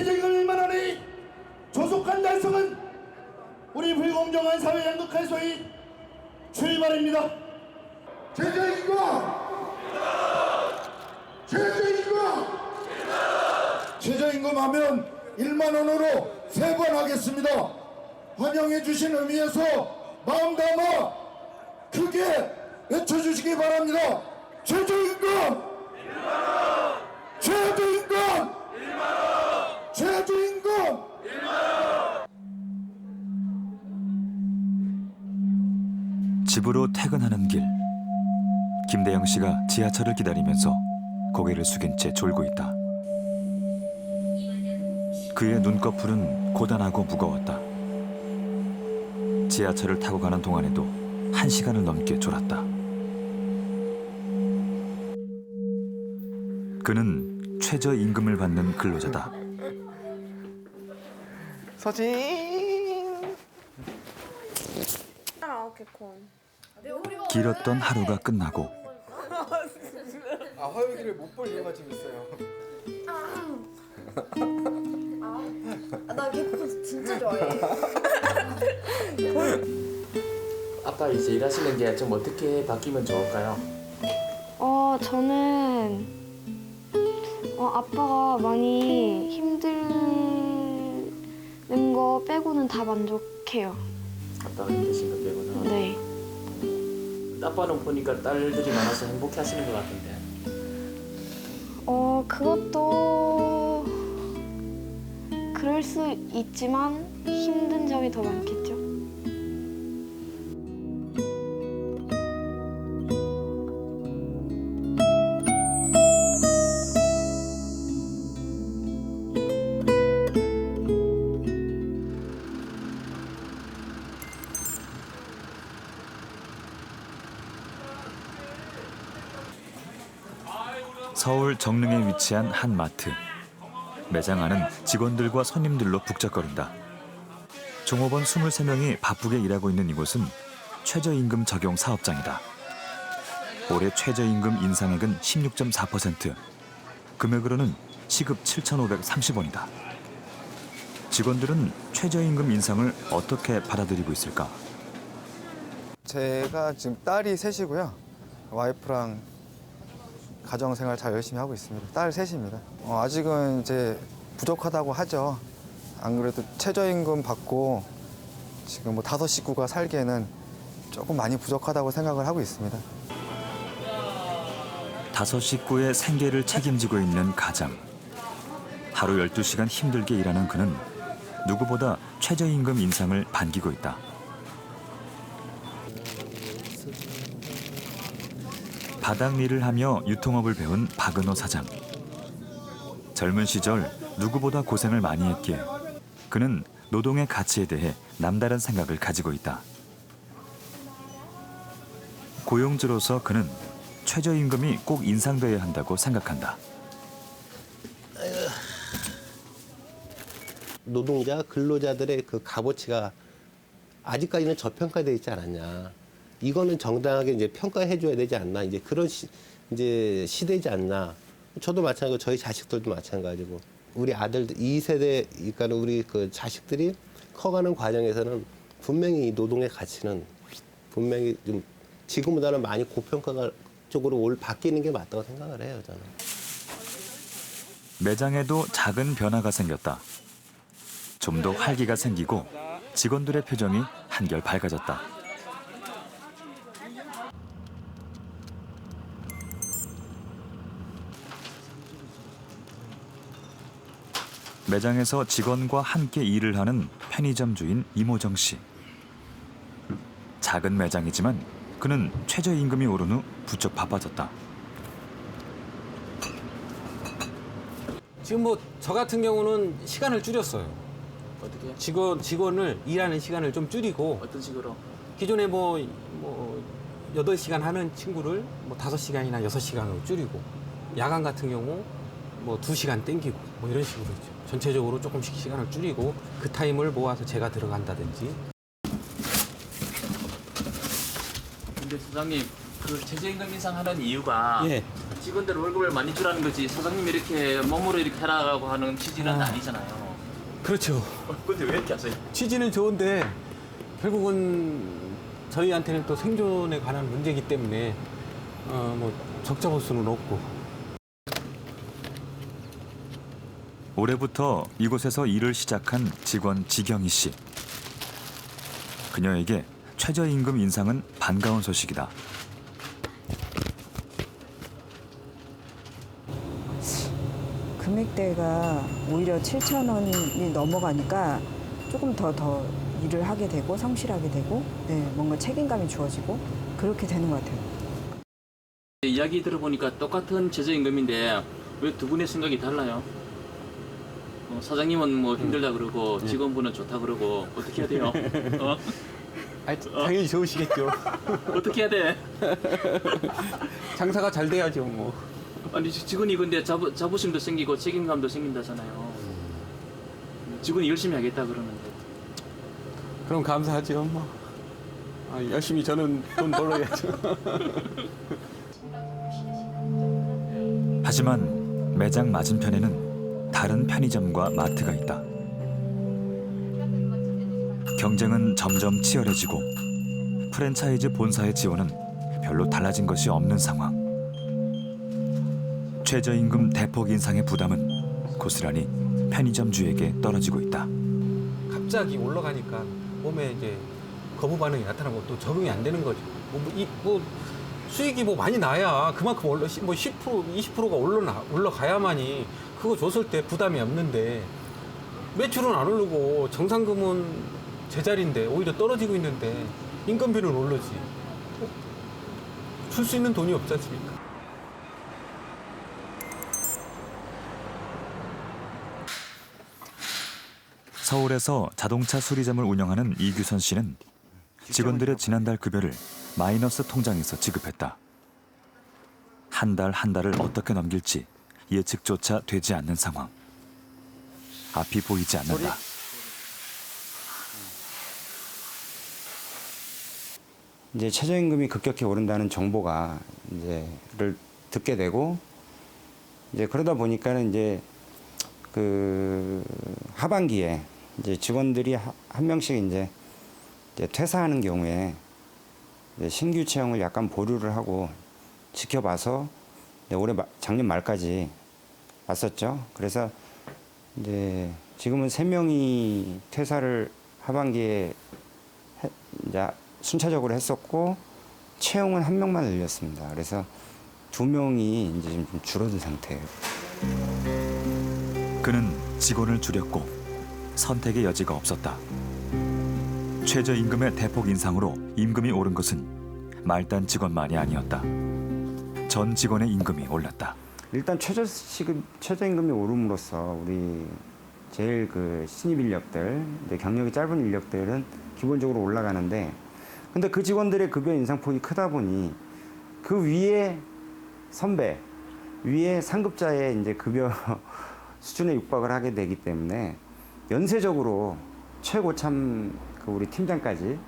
최저임금 1만 원의 조속한 달성은 우리 불공정한 사회 양극화의 소위 출발입니다. 최저임금! 최저임금! 최저임금 하면 1만 원으로 3번 하겠습니다. 환영해 주신 의미에서 마음 담아 크게 외쳐주시기 바랍니다. 최저임금! 1만원! 최저임금! 1만원! 최저임금! 집으로 퇴근하는 길, 김대영 씨가 지하철을 기다리면서 고개를 숙인 채 졸고 있다. 그의 눈꺼풀은 고단하고 무거웠다. 지하철을 타고 가는 동안에도 1시간을 넘게 졸았다. 그는 최저임금을 받는 근로자다. 서진. 길었던 하루가 끝나고 화요일을 못 볼 이유가 지금 있어요. 나 개코 진짜 좋아해. 아빠 이제 일하시는 게 좀 어떻게 바뀌면 좋을까요? 저는 아빠가 많이 힘드는 거 빼고는 다 만족해요. 아빠가 힘드신 거 빼고는. 네. 아빠는 보니까 딸들이 많아서 행복해 하시는 것 같은데. 그것도 그럴 수 있지만 힘든 점이 더 많겠죠. 서울 정릉에 위치한 한 마트. 매장 안은 직원들과 손님들로 북적거린다. 종업원 23명이 바쁘게 일하고 있는 이곳은 최저임금 적용 사업장이다. 올해 최저임금 인상액은 16.4%. 금액으로는 시급 7,530원이다. 직원들은 최저임금 인상을 어떻게 받아들이고 있을까? 제가 지금 딸이 셋이고요. 와이프랑 가정생활 잘 열심히 하고 있습니다. 딸 셋입니다. 아직은 이제 부족하다고 하죠. 안 그래도 최저임금 받고 지금 뭐 5 식구가 살기에는 조금 많이 부족하다고 생각을 하고 있습니다. 5 식구의 생계를 책임지고 있는 가장. 하루 12시간 힘들게 일하는 그는 누구보다 최저임금 인상을 반기고 있다. 바닥 일을 하며 유통업을 배운 박은호 사장. 젊은 시절 누구보다 고생을 많이 했기에 그는 노동의 가치에 대해 남다른 생각을 가지고 있다. 고용주로서 그는 최저임금이 꼭 인상돼야 한다고 생각한다. 노동자, 근로자들의 그 값어치가 아직까지는 저평가되어 있지 않았냐. 이거는 정당하게 이제 평가해줘야 되지 않나. 이제 그런 이제 시대지 않나. 저도 마찬가지고 저희 자식들도 마찬가지고 우리 아들들 2세대, 그러니까 우리 그 자식들이 커가는 과정에서는 분명히 이 노동의 가치는 분명히 좀 지금보다는 많이 고평가 쪽으로 바뀌는 게 맞다고 생각을 해요, 저는. 매장에도 작은 변화가 생겼다. 좀 더 활기가 생기고 직원들의 표정이 한결 밝아졌다. 매장에서 직원과 함께 일을 하는 편의점 주인 이모정 씨. 작은 매장이지만 그는 최저임금이 오른 후 부쩍 바빠졌다. 지금 뭐 저 같은 경우는 시간을 줄였어요. 어떻게요? 직원을 일하는 시간을 좀 줄이고 어떤 식으로? 기존에 뭐 8시간 하는 친구를 뭐 5시간이나 6시간으로 줄이고 야간 같은 경우 뭐 2시간 땡기고 뭐 이런 식으로 있죠. 전체적으로 조금씩 시간을 줄이고 그 타임을 모아서 제가 들어간다든지. 근데 부장님 그 최저임금 인상하는 이유가 예. 직원들 월급을 많이 주라는 거지 사장님이 이렇게 몸으로 이렇게 해라고 하는 취지는 아니잖아요. 그렇죠. 근데 왜 이렇게 하세요? 취지는 좋은데 결국은 저희한테는 또 생존에 관한 문제이기 때문에 뭐 적자볼 수는 없고. 올해부터 이곳에서 일을 시작한 직원 지경희 씨. 그녀에게 최저임금 인상은 반가운 소식이다. 금액대가 오히려 7,000원이 넘어가니까 조금 더 일을 하게 되고 성실하게 되고 뭔가 책임감이 주어지고 그렇게 되는 것 같아요. 이야기 들어보니까 똑같은 최저임금인데 왜 두 분의 생각이 달라요? 사장님은 뭐 힘들다 그러고 직원분은 좋다 그러고 어떻게 해야 돼요? 당연히 좋으시겠죠. 어떻게 해야 돼? 장사가 잘 돼야죠 뭐. 아니 직원이 근데 자부심도 생기고 책임감도 생긴다잖아요. 직원이 열심히 하겠다 그러는데. 그럼 감사하죠 뭐. 열심히 저는 돈 벌어야죠. 하지만 매장 맞은편에는 다른 편의점과 마트가 있다. 경쟁은 점점 치열해지고 프랜차이즈 본사의 지원은 별로 달라진 것이 없는 상황. 최저임금 대폭 인상의 부담은 고스란히 편의점주에게 떨어지고 있다. 갑자기 올라가니까 몸에 이제 거부 반응이 나타나고 또 적응이 안 되는 거죠. 수익이 많이 나야 그만큼 뭐 10% 20%가 올라가야만이 그거 줬을 때 부담이 없는데 매출은 안 오르고 정상금은 제자리인데 오히려 떨어지고 있는데 인건비는 오르지. 줄 수 있는 돈이 없지 않습니까? 서울에서 자동차 수리점을 운영하는 이규선 씨는 직원들의 지난달 급여를 마이너스 통장에서 지급했다. 한 달을 어떻게 넘길지 예측조차 되지 않는 상황. 앞이 보이지 않는다. 이제 최저임금이 급격히 오른다는 정보가 이제를 듣게 되고 이제 그러다 보니까는 이제 그 하반기에 이제 직원들이 한 명씩 이제 퇴사하는 경우에 이제 신규 채용을 약간 보류를 하고 지켜봐서 올해 작년 말까지 왔었죠. 그래서 이제 지금은 3명이 퇴사를 하반기에 이제 순차적으로 했었고 채용은 1명만 늘렸습니다. 그래서 2명이 이제 좀 줄어든 상태예요. 그는 직원을 줄였고 선택의 여지가 없었다. 최저임금의 대폭 인상으로 임금이 오른 것은 말단 직원만이 아니었다. 전 직원의 임금이 올랐다. 일단 최저임금이 오름으로써 우리 제일 그 신입 인력들, 경력이 짧은 인력들은 기본적으로 올라가는데, 근데 그 직원들의 급여 인상폭이 크다 보니 그 위에 선배, 위에 상급자의 이제 급여 수준에 육박을 하게 되기 때문에 연쇄적으로 최고참 그 우리 팀장님까지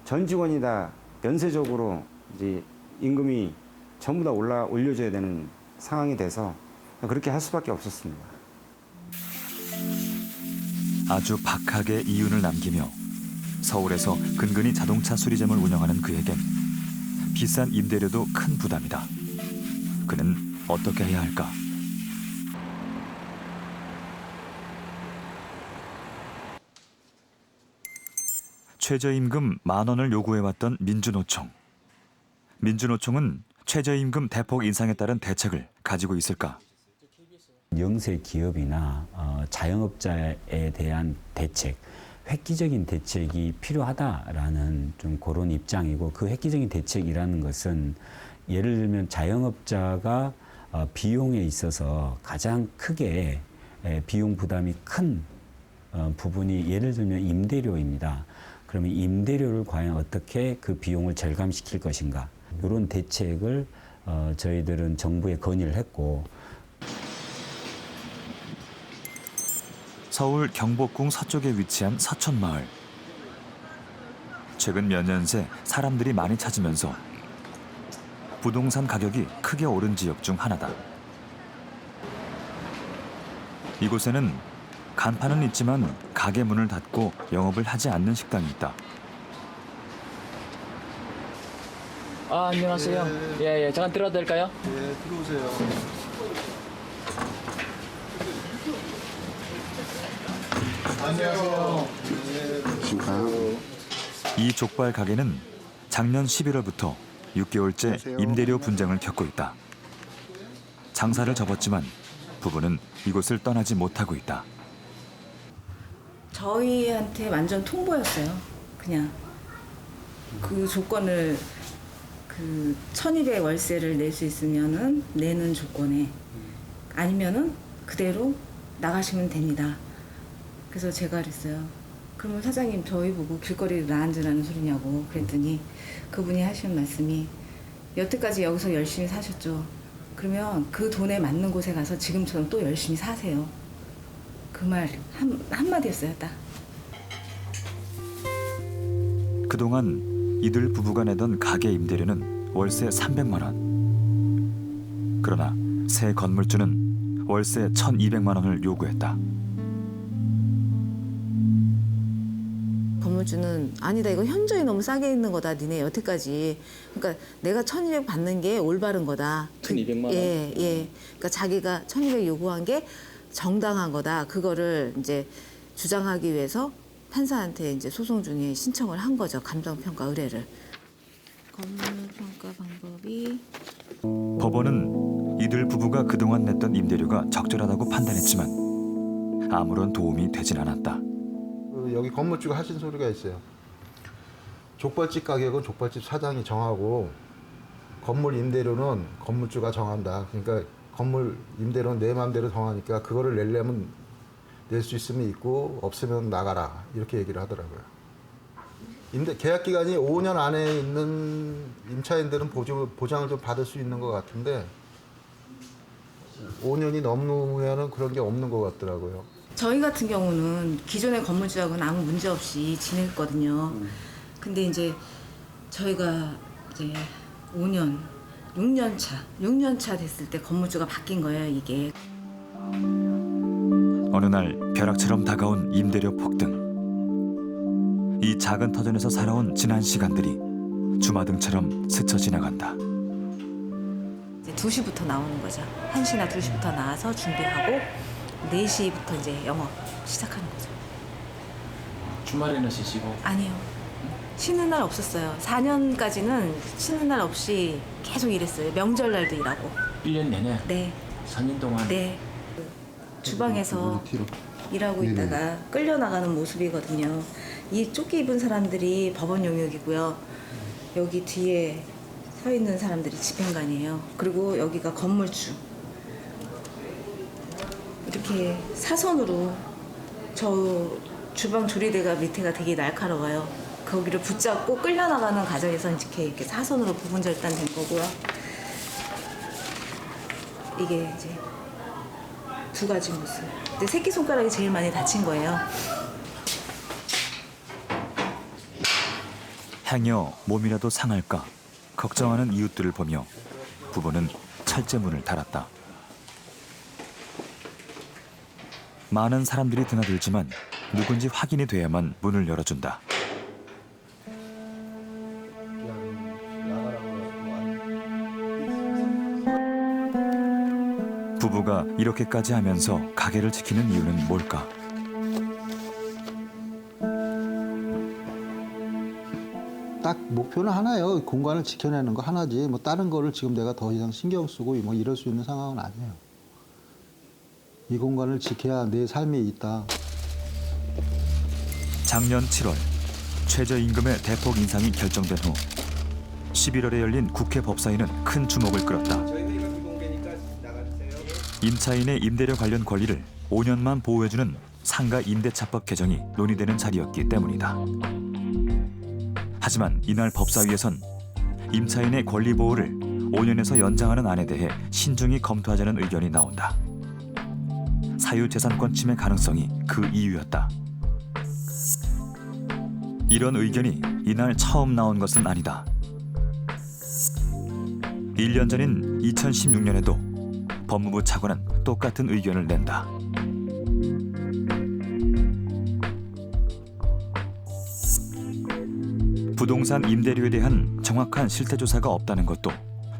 전 직원이 다 연쇄적으로 이제 임금이 전부 다 올려줘야 되는 상황이 돼서 그렇게 할 수밖에 없었습니다. 아주 박하게 이윤을 남기며 서울에서 근근히 자동차 수리점을 운영하는 그에겐 비싼 임대료도 큰 부담이다. 그는 어떻게 해야 할까? 최저임금 10,000원을 요구해왔던 민주노총. 민주노총은 최저임금 대폭 인상에 따른 대책을 가지고 있을까? 영세 기업이나 자영업자에 대한 대책, 획기적인 대책이 필요하다라는 좀 그런 입장이고, 그 획기적인 대책이라는 것은 예를 들면 자영업자가 비용에 있어서 가장 크게 비용 부담이 큰 부분이 예를 들면 임대료입니다. 그러면 임대료를 과연 어떻게 그 비용을 절감시킬 것인가, 이런 대책을 저희들은 정부에 건의를 했고. 서울 경복궁 서쪽에 위치한 서촌마을. 최근 몇 년 새 사람들이 많이 찾으면서 부동산 가격이 크게 오른 지역 중 하나다. 이곳에는 간판은 있지만 가게 문을 닫고 영업을 하지 않는 식당이 있다. 아, 안녕하세요. 예, 잠깐 들어도 될까요? 네, 들어오세요. 안녕하세요. 이 족발 가게는 작년 11월부터 6개월째 임대료 분쟁을 겪고 있다. 장사를 접었지만 부부는 이곳을 떠나지 못하고 있다. 저희한테 완전 통보였어요. 그냥 그 조건을 그 1,200 월세를 낼 수 있으면은 내는 조건에 아니면은 그대로 나가시면 됩니다. 그래서 제가 그랬어요. 그러면 사장님 저희 보고 길거리에 나 앉으라는 소리냐고 그랬더니 그분이 하시는 말씀이 여태까지 여기서 열심히 사셨죠. 그러면 그 돈에 맞는 곳에 가서 지금처럼 또 열심히 사세요. 그 말 한마디였어요, 딱. 그동안 이들 부부가 내던 가게 임대료는 월세 300만 원. 그러나 새 건물주는 월세 1,200만 원을 요구했다. 건물주는 아니다, 이거 현저히 너무 싸게 있는 거다, 니네 여태까지. 그러니까 내가 1,200 받는 게 올바른 거다. 1,200만 원? 예. 그러니까 자기가 1,200 요구한 게 정당한 거다. 그거를 이제 주장하기 위해서 판사한테 이제 소송 중에 신청을 한 거죠. 감정평가 의뢰를. 건물평가 방법이 법원은 이들 부부가 그동안 냈던 임대료가 적절하다고 판단했지만 아무런 도움이 되진 않았다. 여기 건물주가 하신 소리가 있어요. 족발집 가격은 족발집 사장이 정하고 건물 임대료는 건물주가 정한다. 그러니까 건물 임대료는 내 마음대로 정하니까 그거를 내려면 낼 수 있으면 있고 없으면 나가라. 이렇게 얘기를 하더라고요. 계약 기간이 5년 안에 있는 임차인들은 보장을 좀 받을 수 있는 것 같은데 5년이 넘으면 그런 게 없는 것 같더라고요. 저희 같은 경우는 기존의 건물주하고는 아무 문제 없이 지냈거든요. 근데 이제 저희가 이제 6년 차 됐을 때 건물주가 바뀐 거예요, 이게. 어느 날 벼락처럼 다가온 임대료 폭등. 이 작은 터전에서 살아온 지난 시간들이 주마등처럼 스쳐 지나간다. 이제 2시부터 나오는 거죠. 1시나 2시부터 나와서 준비하고 4시부터 이제 영업 시작하는 거죠. 주말에는 쉬시고? 아니요. 쉬는 날 없었어요. 4년까지는 쉬는 날 없이 계속 일했어요. 명절날도 일하고. 1년 내내? 네. 4년 동안? 네. 주방에서 일하고 있다가 끌려나가는 모습이거든요. 이 조끼 입은 사람들이 법원 용역이고요. 여기 뒤에 서 있는 사람들이 집행관이에요. 그리고 여기가 건물주. 이렇게 사선으로 저 주방 조리대가 밑에가 되게 날카로워요. 거기를 붙잡고 끌려나가는 과정에서 이렇게 사선으로 부분 절단된 거고요. 이게 이제 2가지 모습. 근데 새끼손가락이 제일 많이 다친 거예요. 행여 몸이라도 상할까 걱정하는 이웃들을 보며 부부는 철제문을 달았다. 많은 사람들이 드나들지만 누군지 확인이 돼야만 문을 열어준다. 부부가 이렇게까지 하면서 가게를 지키는 이유는 뭘까? 딱 목표는 하나예요. 공간을 지켜내는 거 하나지. 뭐 다른 거를 지금 내가 더 이상 신경 쓰고 뭐 이럴 수 있는 상황은 아니에요. 이 공간을 지켜야 내 삶이 있다. 작년 7월 최저임금의 대폭 인상이 결정된 후 11월에 열린 국회 법사위는 큰 주목을 끌었다. 임차인의 임대료 관련 권리를 5년만 보호해주는 상가 임대차법 개정이 논의되는 자리였기 때문이다. 하지만 이날 법사위에선 임차인의 권리 보호를 5년에서 연장하는 안에 대해 신중히 검토하자는 의견이 나온다. 사유재산권 침해 가능성이 그 이유였다. 이런 의견이 이날 처음 나온 것은 아니다. 1년 전인 2016년에도 법무부 차관은 똑같은 의견을 낸다. 부동산 임대료에 대한 정확한 실태조사가 없다는 것도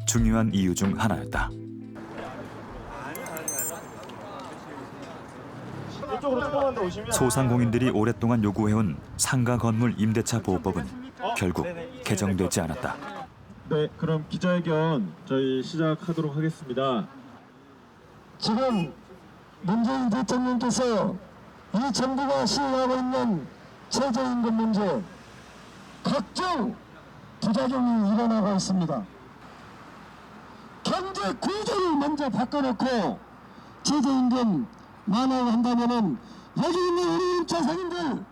중요한 이유 중 하나였다. 소상공인들이 오랫동안 요구해온 상가 건물 임대차 보호법은 결국 개정되지 않았다. 네, 그럼 기자회견 저희 시작하도록 하겠습니다. 지금 문재인 대통령께서 이 정부가 시행하고 있는 최저임금 문제 각종 부작용이 일어나고 있습니다. 경제 구조를 먼저 바꿔놓고 최저임금 완화를 한다면은 여기 있는 우리 임차 상인들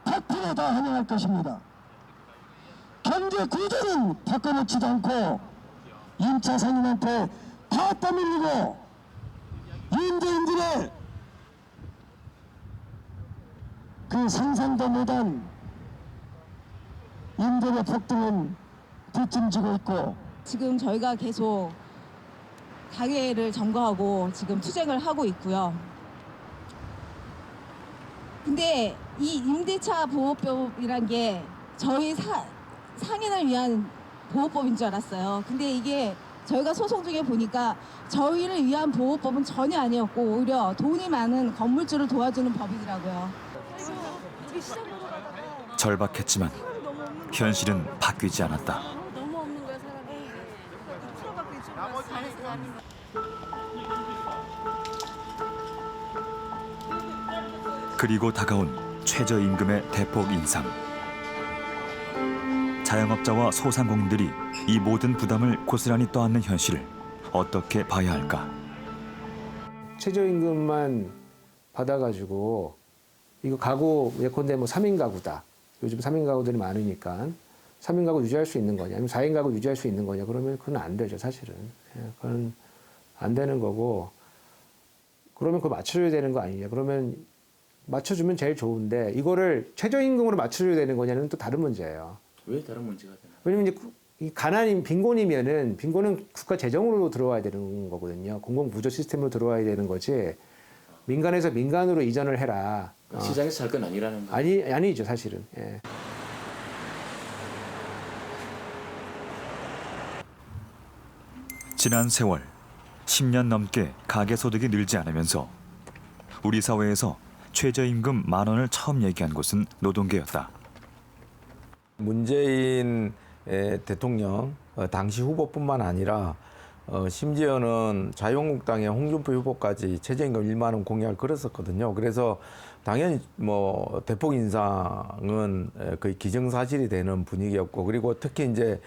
100% 다 환영할 것입니다. 경제 구조는 바꿔놓지도 않고 임차 상인한테 다 떠밀리고 임대인들의 그 상상도 못한 임대료 폭등은 뒷짐지고 있고 지금 저희가 계속 가계를 점거하고 지금 투쟁을 하고 있고요. 근데 이 임대차 보호법이란 게 저희 상인을 위한 보호법인 줄 알았어요. 근데 이게 저희가 소송 중에 보니까 저희를 위한 보호법은 전혀 아니었고 오히려 돈이 많은 건물주를 도와주는 법이더라고요. 절박했지만 현실은 바뀌지 않았다. 너무 없는 거야 사람이. 풀어갖고 이쪽으로 그리고 다가온 최저임금의 대폭 인상. 자영업자와 소상공인들이 이 모든 부담을 고스란히 떠안는 현실을 어떻게 봐야 할까? 최저임금만 받아가지고 이거 가구 예컨대 뭐 3인 가구다. 요즘 3인 가구들이 많으니까 3인 가구 유지할 수 있는 거냐, 아니면 4인 가구 유지할 수 있는 거냐, 그러면 그건 안 되죠, 사실은. 그건 안 되는 거고, 그러면 그거 맞춰줘야 되는 거 아니냐. 그러면 맞춰주면 제일 좋은데, 이거를 최저임금으로 맞춰줘야 되는 거냐는 또 다른 문제예요. 왜 다른 문제가 되나? 왜냐면 이제 이 가난인 빈곤이면은 빈곤은 국가 재정으로 들어와야 되는 거거든요. 공공 구조 시스템으로 들어와야 되는 거지. 민간에서 민간으로 이전을 해라. 시장에서 살 건 아니라는 거. 아니죠, 사실은. 예. 지난 세월 10년 넘게 가계소득이 늘지 않으면서 우리 사회에서 최저임금 10,000원을 처음 얘기한 곳은 노동계였다. 문재인 대통령 당시 후보뿐만 아니라 심지어는 자유한국당의 홍준표 후보까지 최저임금 1만 원 공약을 걸었었거든요. 그래서 당연히 뭐 대폭 인상은 거의 기정사실이 되는 분위기였고, 그리고 특히 이제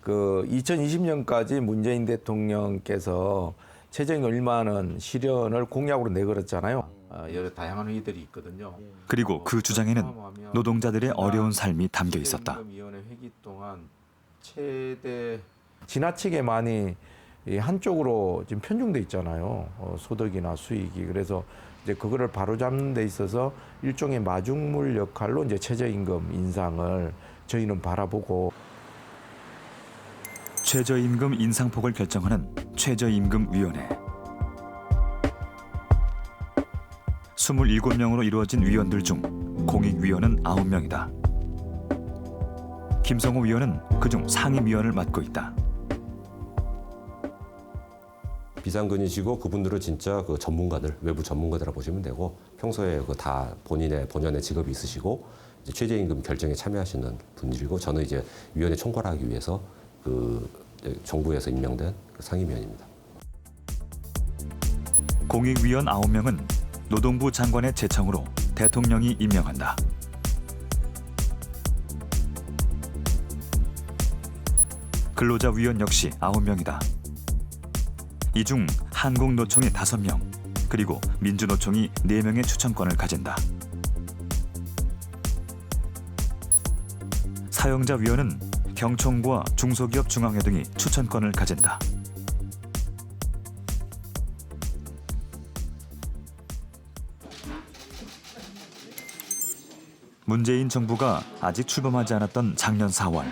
그 2020년까지 문재인 대통령께서 최저임금 1만 원 실현을 공약으로 내걸었잖아요. 여러 다양한 회의들이 있거든요. 그리고 그 주장에는 노동자들의 어려운 삶이 담겨 있었다. 위원회 회기 동안 최대 지나치게 많이 한쪽으로 지금 편중돼 있잖아요. 소득이나 수익이. 그래서 이제 그거를 바로잡는 데 있어서 일종의 마중물 역할로 이제 최저임금 인상을 저희는 바라보고, 최저임금 인상폭을 결정하는 최저임금위원회. 27명으로 이루어진 위원들 중 공익위원은 9명이다. 김성호 위원은 그중 상임위원을 맡고 있다. 비상근이시고 그분들은 진짜 그 전문가들, 외부 전문가들이라 보시면 되고, 평소에 그 다 본연의 직업이 있으시고 이제 최저임금 결정에 참여하시는 분들이고, 저는 이제 위원회 총괄하기 위해서 그 정부에서 임명된 그 상임위원입니다. 공익위원 9명은 노동부 장관의 제청으로 대통령이 임명한다. 근로자위원 역시 9명이다. 이 중 한국노총이 5명, 그리고 민주노총이 4명의 추천권을 가진다. 사용자위원은 경총과 중소기업 중앙회 등이 추천권을 가진다. 문재인 정부가 아직 출범하지 않았던 작년 4월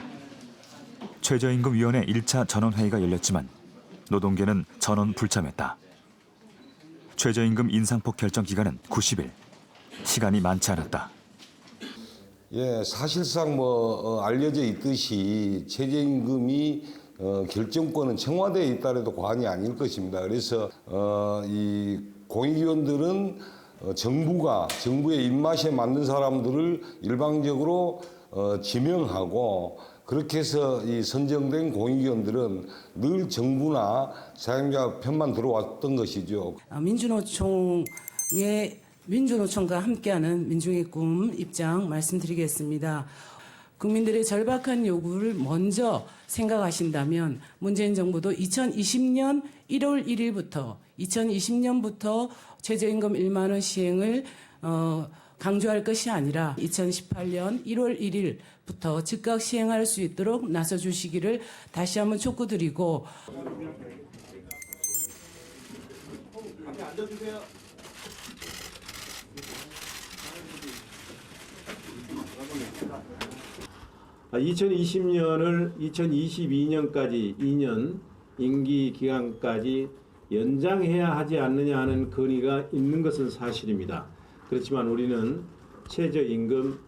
최저임금위원회 1차 전원회의가 열렸지만 노동계는 전원 불참했다. 최저임금 인상폭 결정 기간은 90일. 시간이 많지 않았다. 예, 사실상 알려져 있듯이 최저임금이 결정권은 청와대에 있다라도 과언이 아닐 것입니다. 그래서 이 공익위원들은 정부의 입맛에 맞는 사람들을 일방적으로 지명하고 그렇게 해서 이 선정된 공익위원들은 늘 정부나 사용자 편만 들어왔던 것이죠. 민주노총과 함께하는 민중의 꿈 입장 말씀드리겠습니다. 국민들의 절박한 요구를 먼저 생각하신다면 문재인 정부도 2020년 1월 1일부터 최저임금 1만 원 시행을 강조할 것이 아니라 2018년 1월 1일부터 즉각 시행할 수 있도록 나서주시기를 다시 한번 촉구드리고. 앉아주세요. 아, 2020년을 2022년까지 2년 임기 기간까지 연장해야 하지 않느냐 하는 건의가 있는 것은 사실입니다. 그렇지만 우리는 최저임금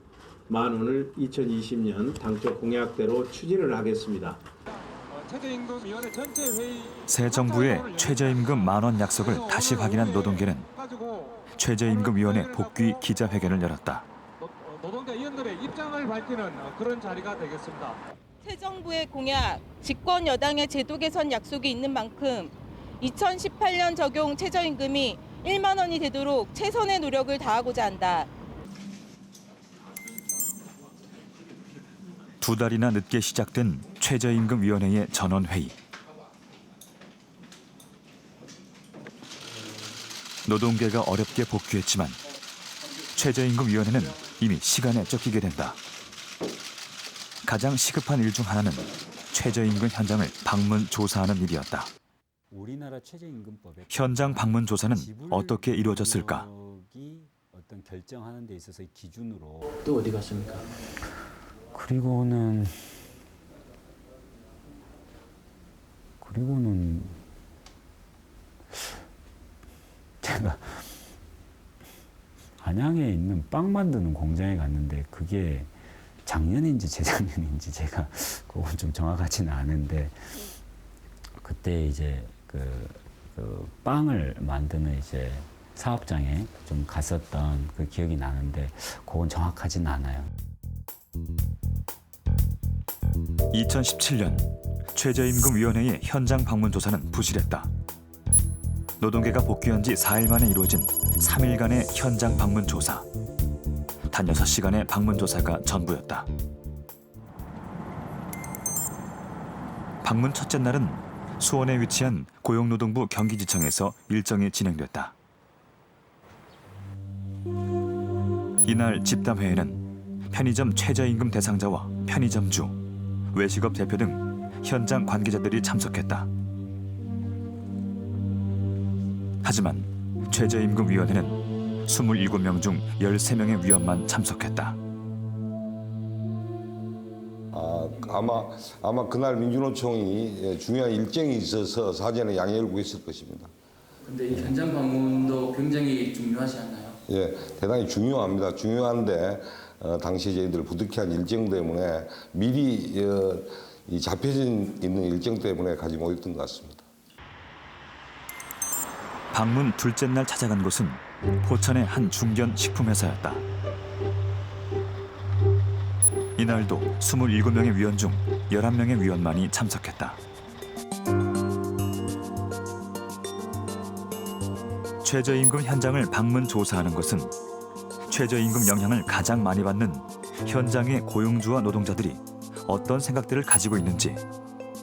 10,000원을 2020년 당초 공약대로 추진을 하겠습니다. 최저임금위원회 전체 회의 새 정부의 최저임금 10,000원 약속을 다시 확인한 노동계는 최저임금위원회 복귀 기자회견을 열었다. 노동자 의원들의 입장을 밝히는 그런 자리가 되겠습니다. 새 정부의 공약, 집권 여당의 제도 개선 약속이 있는 만큼 2018년 적용 최저임금이 1만 원이 되도록 최선의 노력을 다하고자 한다. 2달이나 늦게 시작된 최저임금위원회의 전원회의. 노동계가 어렵게 복귀했지만 최저임금위원회는 이미 시간에 쫓기게 된다. 가장 시급한 일 중 하나는 최저임금 현장을 방문 조사하는 일이었다. 우리나라 최저임금법에 현장 방문 조사는 어떻게 이루어졌을까? 어떤 결정하는 데 있어서의 기준으로. 또 어디 갔습니까? 그리고는 제가 안양에 있는 빵 만드는 공장에 갔는데 그게 작년인지 재작년인지 제가 그건 좀 정확하지는 않은데 그때 이제 그 빵을 만드는 이제 사업장에 좀 갔었던 그 기억이 나는데 그건 정확하지는 않아요. 2017년 최저임금위원회의 현장 방문 조사는 부실했다. 노동계가 복귀한 지 4일 만에 이루어진 3일간의 현장 방문 조사. 단 6시간의 방문 조사가 전부였다. 방문 첫째 날은 수원에 위치한 고용노동부 경기지청에서 일정이 진행됐다. 이날 집담회에는 편의점 최저임금 대상자와 편의점주, 외식업 대표 등 현장 관계자들이 참석했다. 하지만 최저임금위원회는 27명 중 13명의 위원만 참석했다. 아마 그날 민주노총이 중요한 일정이 있어서 사전에 양해를 구했을 것입니다. 근데 이 현장 방문도 굉장히 중요하지 않나요? 예, 대단히 중요합니다. 중요한데 당시 저희들 부득이한 일정 때문에 미리 이 잡혀진 있는 일정 때문에 가지 못했던 것 같습니다. 방문 둘째 날 찾아간 곳은 포천의 한 중견 식품회사였다. 이날도 27명의 위원 중 11명의 위원만이 참석했다. 최저임금 현장을 방문 조사하는 것은 최저임금 영향을 가장 많이 받는 현장의 고용주와 노동자들이 어떤 생각들을 가지고 있는지,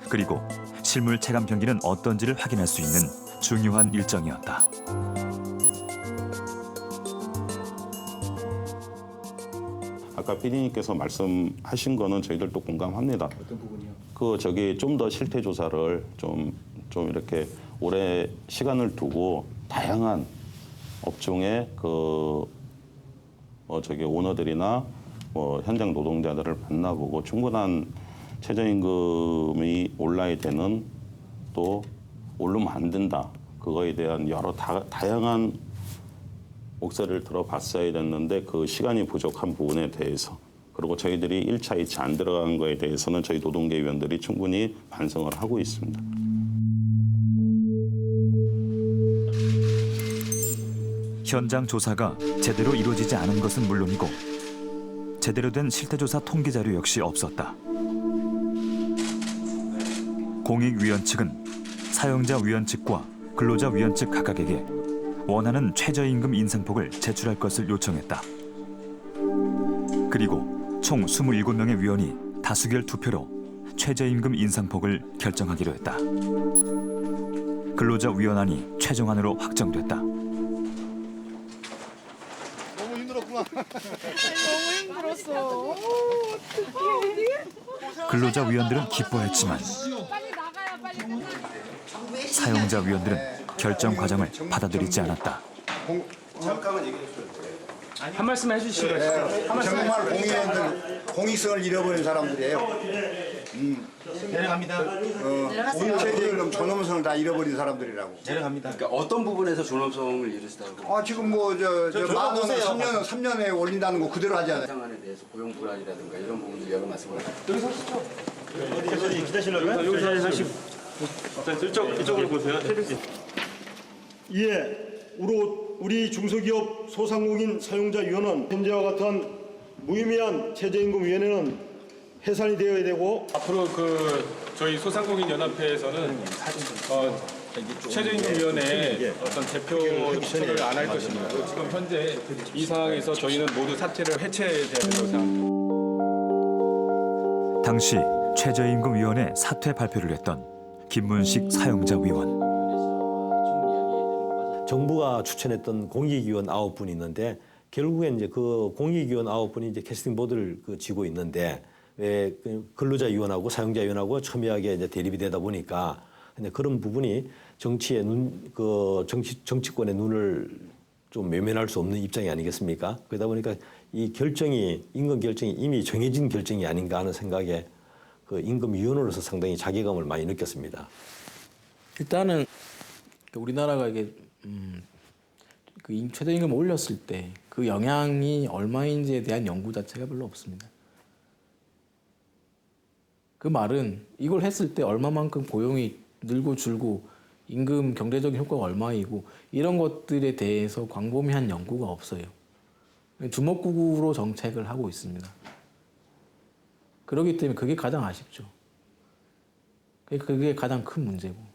그리고 실물 체감 경기는 어떤지를 확인할 수 있는 중요한 일정이었다. 아까 PD님께서 말씀하신 거는 저희들도 공감합니다. 어떤 부분이요? 좀 더 실태 조사를 좀 이렇게 오래 시간을 두고 다양한 업종의 오너들이나 현장 노동자들을 만나보고 충분한 최저임금이 올라야 되는 또 오르면 안 된다. 그거에 대한 여러 다양한 목소리를 들어봤어야 됐는데 그 시간이 부족한 부분에 대해서 그리고 저희들이 1차, 2차 안 들어간 거에 대해서는 저희 노동계 위원들이 충분히 반성을 하고 있습니다. 현장 조사가 제대로 이루어지지 않은 것은 물론이고 제대로 된 실태조사 통계 자료 역시 없었다. 공익위원 측은 사용자 위원 측과 근로자 위원 측 각각에게 원하는 최저임금 인상폭을 제출할 것을 요청했다. 그리고 총 27명의 위원이 다수결 투표로 최저임금 인상폭을 결정하기로 했다. 근로자 위원안이 최종안으로 확정됐다. 너무 힘들었구나. 너무 힘들었어. 어떡해. 근로자 위원들은 기뻐했지만 사용자 위원들은 결정 과정을 받아들이지 않았다. 잠깐만 얘기해 주세요. 한 말씀 해주시죠. 정말 공익원들 공익성을 잃어버린 사람들이에요. 내려갑니다. 최저임금 존엄성을 다 잃어버린 사람들이라고. 내려갑니다. 그러니까 어떤 부분에서 존엄성을 잃으시다고? 지금 뭐 만 원을 3년에 올린다는 거 그대로 하잖아요. 상황에 대해서 고용 불안이라든가 이런 부분들 여러 말씀을 여기 서시죠. 어디 기다시려고요? 여기 하시고. 이쪽으로 보세요. 이에 우리 중소기업 소상공인 사용자위원회는 현재와 같은 무의미한 최저임금위원회는 해산이 되어야 되고 앞으로 저희 소상공인 연합회에서는 최저임금위원회 어떤 대표 추천을 안 할 것입니다. 지금 현재 이 상황에서 저희는 모두 사퇴를 해체해야 된다고 생각합니다. 당시 최저임금위원회 사퇴 발표를 했던 김문식 사용자위원. 정부가 추천했던 공익위원 9분이 있는데 결국엔 이제 그 공익위원 9분이 이제 캐스팅 보드를 쥐고 있는데 왜 근로자위원하고 사용자위원하고 첨예하게 이제 대립이 되다 보니까 근데 그런 부분이 정치의 정치권의 눈을 좀 외면할 수 없는 입장이 아니겠습니까? 그러다 보니까 이 결정이 임금 결정이 이미 정해진 결정이 아닌가 하는 생각에 그 임금위원으로서 상당히 자괴감을 많이 느꼈습니다. 일단은 우리나라가 이게 그 최저임금을 올렸을 때 그 영향이 얼마인지에 대한 연구 자체가 별로 없습니다. 그 말은 이걸 했을 때 얼마만큼 고용이 늘고 줄고 임금 경제적인 효과가 얼마이고 이런 것들에 대해서 광범위한 연구가 없어요. 주먹구구로 정책을 하고 있습니다. 그렇기 때문에 그게 가장 아쉽죠. 그게 가장 큰 문제고.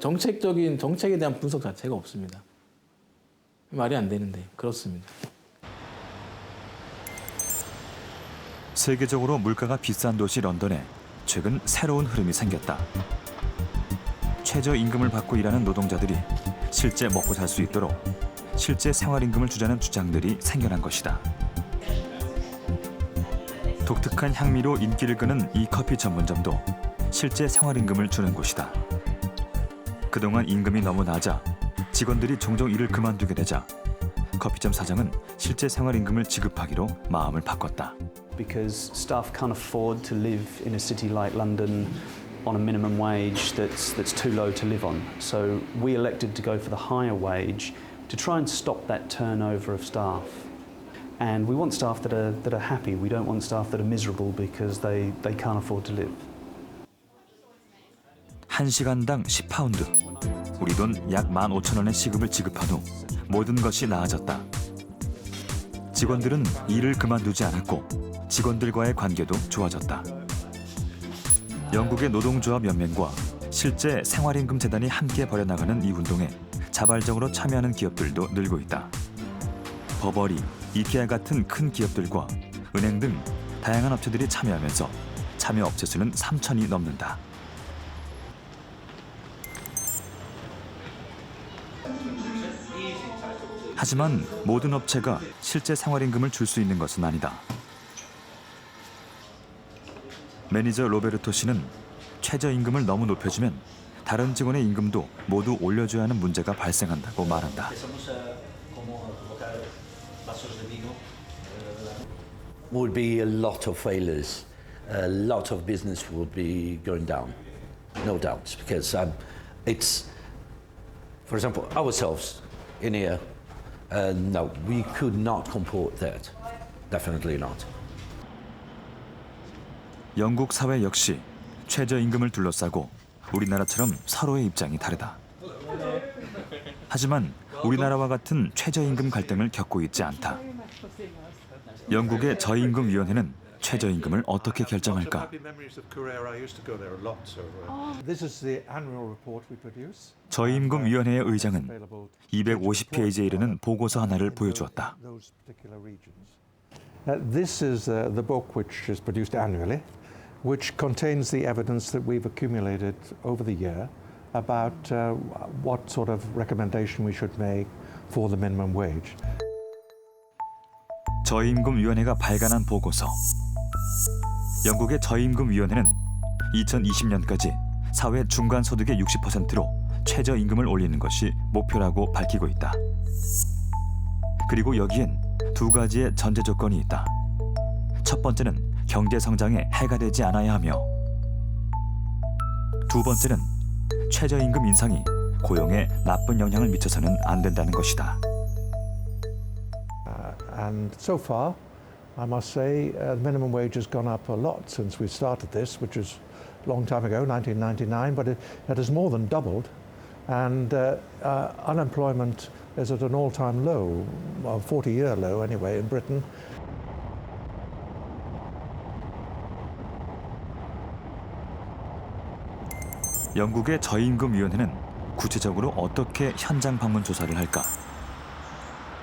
정책에 대한 분석 자체가 없습니다. 말이 안 되는데 그렇습니다. 세계적으로 물가가 비싼 도시 런던에 최근 새로운 흐름이 생겼다. 최저임금을 받고 일하는 노동자들이 실제 먹고 살 수 있도록 실제 생활임금을 주자는 주장들이 생겨난 것이다. 독특한 향미로 인기를 끄는 이 커피 전문점도 실제 생활임금을 주는 곳이다. 그동안 임금이 너무 낮아 직원들이 종종 일을 그만두게 되자 커피점 사장은 실제 생활임금을 지급하기로 마음을 바꿨다. Because staff can't afford to live in a city like London on a minimum wage that's too low to live on. So we elected to go for the higher wage to try and stop that turnover of staff. And we want staff that are happy. We don't want staff that are miserable because they can't afford to live. 1시간당 10파운드, 우리 돈 약 15,000원의 시급을 지급한 후 모든 것이 나아졌다. 직원들은 일을 그만두지 않았고 직원들과의 관계도 좋아졌다. 영국의 노동조합 연맹과 실제 생활임금 재단이 함께 벌여나가는 이 운동에 자발적으로 참여하는 기업들도 늘고 있다. 버버리, 이케아 같은 큰 기업들과 은행 등 다양한 업체들이 참여하면서 참여 업체 수는 3,000이 넘는다. 하지만 모든 업체가 실제 생활임금을 줄 수 있는 것은 아니다. 매니저 로베르토 씨는 최저임금을 너무 높여주면 다른 직원의 임금도 모두 올려줘야 하는 문제가 발생한다고 말한다. Would be a lot of failures. a lot of business would be going down, no doubt, because it's, for example, ourselves in here, no, we could not comport that, definitely not. 영국 사회 역시 최저임금을 둘러싸고 우리나라처럼 서로의 입장이 다르다. 하지만 우리나라와 같은 최저임금 갈등을 겪고 있지 않다. 영국의 저임금위원회는 최저임금을 어떻게 결정할까? 저임금위원회의 의장은 250페이지에 이르는 보고서 하나를 보여주었다. This is the book which is produced annually, which contains the evidence that we've accumulated over the year about what sort of recommendation we should make for the minimum wage. 저임금위원회가 발간한 보고서. 영국의 저임금위원회는 2020년까지 사회 중간소득의 60%로 최저임금을 올리는 것이 목표라고 밝히고 있다. 그리고 여기엔 두 가지의 전제 조건이 있다. 첫 번째는 경제 성장에 해가 되지 않아야 하며, 두 번째는 최저임금 인상이 고용에 나쁜 영향을 미쳐서는 안 된다는 것이다. And so far, I must say, the minimum wage has gone up a lot since we started this, which is a long time ago, 1999, but it has more than doubled. And unemployment is at an all-time low, well, 40-year low anyway, in Britain. 영국의 저임금위원회는 구체적으로 어떻게 현장 방문 조사를 할까?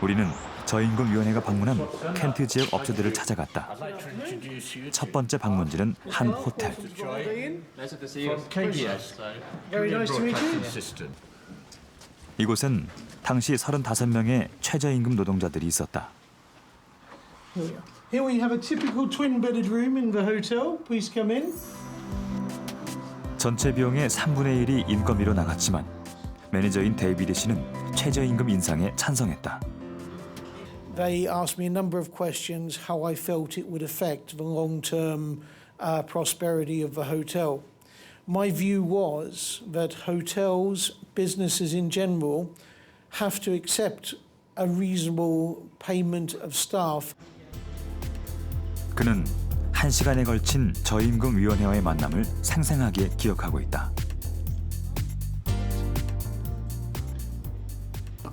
우리는 저임금위원회가 방문한 켄트 지역 업체들을 찾아갔다. 첫 번째 방문지는 한 호텔. 이곳엔 당시 35명의 최저임금 노동자들이 있었다. Here we have a typical twin-bedded room in the hotel. Please come in. 전체 비용의 3분의 1이 인건비로 나갔지만 매니저인 데이비드 씨는 최저임금 인상에 찬성했다. They asked me a number of questions, how I felt it would affect the long-term prosperity of the hotel. My view was that hotels, businesses in general, have to accept a reasonable payment of staff. 그는 1시간에 걸친 저임금위원회와의 만남을 생생하게 기억하고 있다.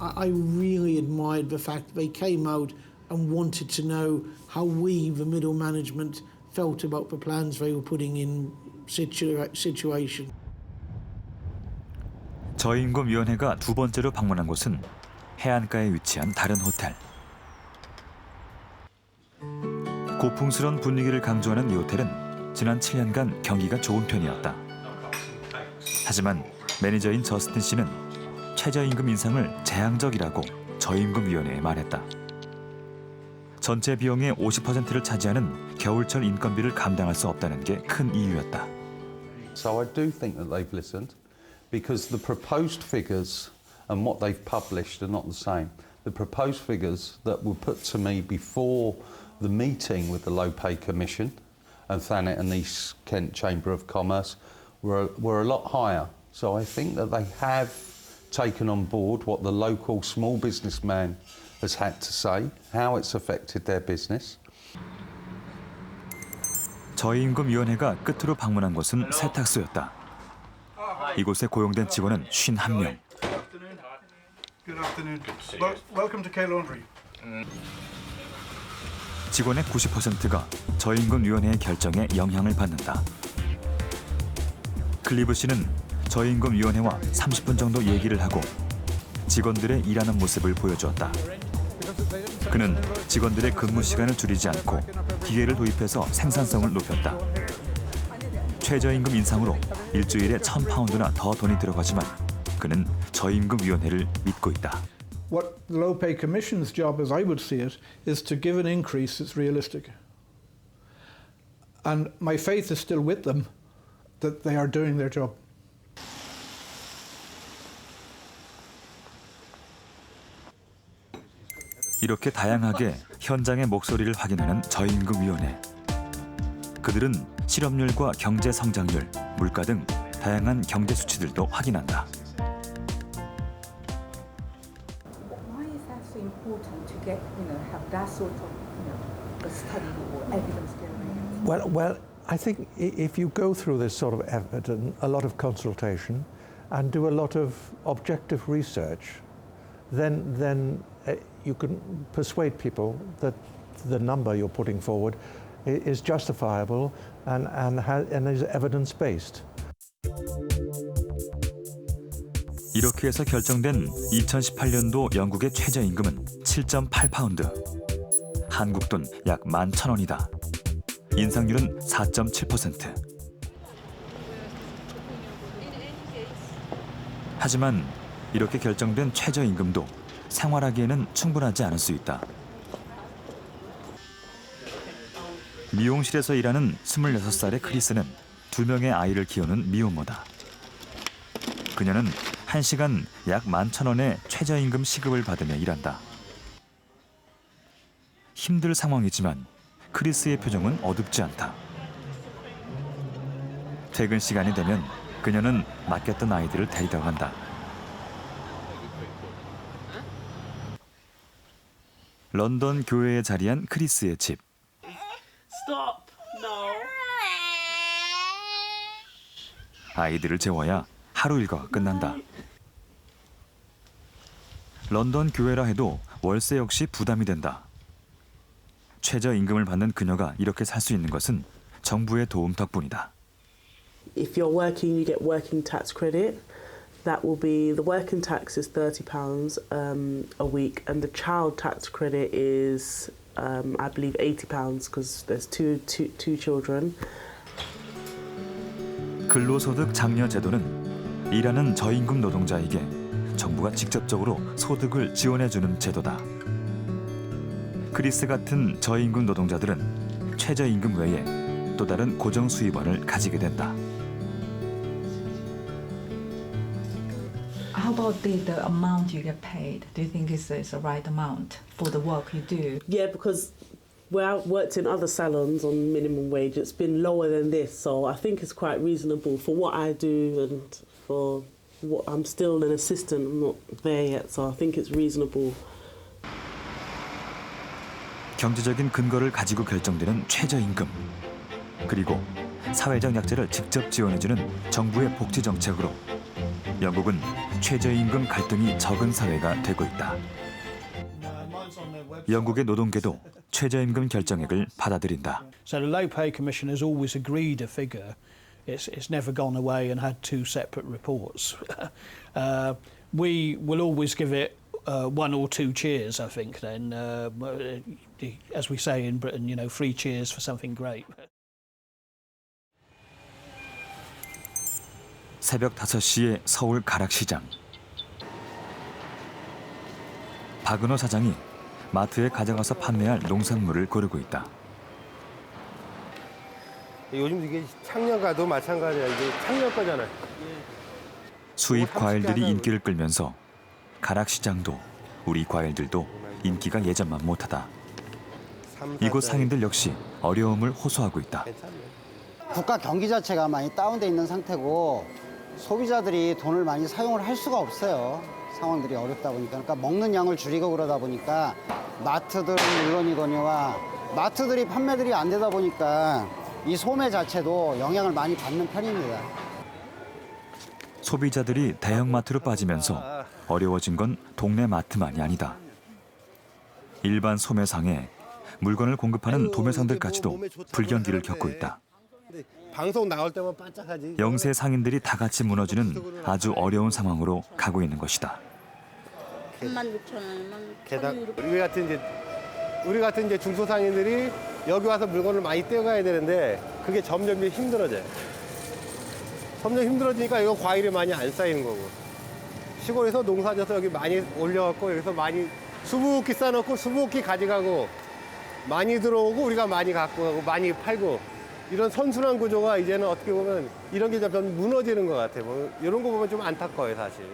I really admired the fact they came out and wanted to know how we, the middle management, felt about the plans they were putting in situation. 저임금위원회가 두 번째로 방문한 곳은 해안가에 위치한 다른 호텔. 고풍스러운 분위기를 강조하는 이 호텔은 지난 7년간 경기가 좋은 편이었다. 하지만 매니저인 저스틴 씨는 최저임금 인상을 재앙적이라고 저임금위원회에 말했다. 전체 비용의 50%를 차지하는 겨울철 인건비를 감당할 수 없다는 게 큰 이유였다. So I do think that they've listened because the proposed figures and what they've published are not the same. The proposed figures that were put to me before the meeting with the Low Pay Commission and Thanet and East Kent Chamber of Commerce were a lot higher. So I think that they have taken on board what the local small businessman has had to say, how it's affected their business. 저임금위원회가 끝으로 방문한 곳은 세탁소였다. 이곳에 고용된 직원은 51명. Good afternoon. Welcome to K Laundry. 직원의 90%가 저임금위원회의 결정에 영향을 받는다. 클리브 씨는 저임금위원회와 30분 정도 얘기를 하고 직원들의 일하는 모습을 보여주었다. 그는 직원들의 근무 시간을 줄이지 않고 기계를 도입해서 생산성을 높였다. 최저임금 인상으로 일주일에 1,000파운드나 더 돈이 들어가지만 그는 저임금위원회를 믿고 있다. What the Low Pay Commission's job, as I would see it, is to give an increase that's realistic. And my faith is still with them that they are doing their job. 이렇게 다양하게 현장의 목소리를 확인하는 저임금위원회. 그들은 실업률과 경제 성장률, 물가 등 다양한 경제 수치들도 확인한다. Why is that so important to get, have that sort of, a study or evidence generated? Well, I think if you go through this sort of effort and a lot of consultation and do a lot of objective research, then you can persuade people that the number you're putting forward is justifiable and is evidence-based. 이렇게 해서 결정된 2018년도 영국의 최저임금은 7.8파운드, 한국 돈 약 11,000원이다. 인상률은 4.7%. 하지만 이렇게 결정된 최저임금도 생활하기에는 충분하지 않을 수 있다. 미용실에서 일하는 26살의 크리스는 2명의 아이를 키우는 미혼모다. 그녀는 1시간 약 11,000원의 최저임금 시급을 받으며 일한다. 힘들 상황이지만 크리스의 표정은 어둡지 않다. 퇴근 시간이 되면 그녀는 맡겼던 아이들을 데리러 간다. 런던 교회에 자리한 크리스의 집. Stop. No. 아이들을 재워야 하루 일과가 끝난다. 런던 교회라 해도 월세 역시 부담이 된다. 최저임금을 받는 그녀가 이렇게 살 수 있는 것은 정부의 도움 덕분이다. If you're working, you get working tax credit. That will be, the working tax is £30 a week, and the child tax credit is, I believe, £80 because there's two children. 근로소득 장려 제도는 일하는 저임금 노동자에게 정부가 직접적으로 소득을 지원해주는 제도다. 크리스 같은 저임금 노동자들은 최저임금 외에 또 다른 고정 수입원을 가지게 된다. How about the amount you get paid? Do you think it's a right amount for the work you do? Yeah, because where I've worked in other salons on minimum wage, it's been lower than this, so I think it's quite reasonable for what I do and for what I'm still an assistant. I'm not there yet, so I think it's reasonable. 경제적인 근거를 가지고 결정되는 최저임금, 그리고 사회적 약자를 직접 지원해주는 정부의 복지 정책으로 영국은 최저임금 갈등이 적은 사회가 되고 있다. 영국의 노동계도 최저임금 결정액을 받아들인다. So the Low Pay Commission has always agreed a figure. It's never gone away and had two separate reports. We will always give it one or two cheers, I think, then. As we say in Britain, 3 cheers for something great. 새벽 5시에 서울 가락시장. 박은호 사장이 마트에 가져가서 판매할 농산물을 고르고 있다. 요즘 이게 창녕가도 마찬가지야. 이게 창녕가잖아요. 수입 과일들이 인기를 끌면서 가락시장도 우리 과일들도 인기가 예전만 못하다. 이곳 상인들 역시 어려움을 호소하고 있다. 국가 경기 자체가 많이 다운돼 있는 상태고 소비자들이 돈을 많이 사용을 할 수가 없어요. 상황들이 어렵다 보니까. 그러니까 먹는 양을 줄이고 그러다 보니까 마트들은 물론이거니와 마트들이 판매들이 안 되다 보니까 이 소매 자체도 영향을 많이 받는 편입니다. 소비자들이 대형마트로 빠지면서 어려워진 건 동네 마트만이 아니다. 일반 소매상에 물건을 공급하는 도매상들까지도 불경기를 겪고 있다. 방송 나올 때만 반짝하지. 영세 상인들이 다 같이 무너지는 아주 어려운 상황으로 가고 있는 것이다. 36,000원이면 게다가 우리 같은 이제 중소상인들이 여기 와서 물건을 많이 떼어가야 되는데 그게 점점 힘들어져요. 점점 힘들어지니까 이거 과일이 많이 안 쌓이는 거고. 시골에서 농사져서 여기 많이 올려갖고 여기서 많이 수북히 싸놓고 수북히 가져가고 많이 들어오고 우리가 많이 갖고 가고 많이 팔고 이런 선순환 구조가 이제는 어떻게 보면 이런 게 점점 무너지는 것 같아요. 뭐 이런 거 보면 좀 안타까워요, 사실.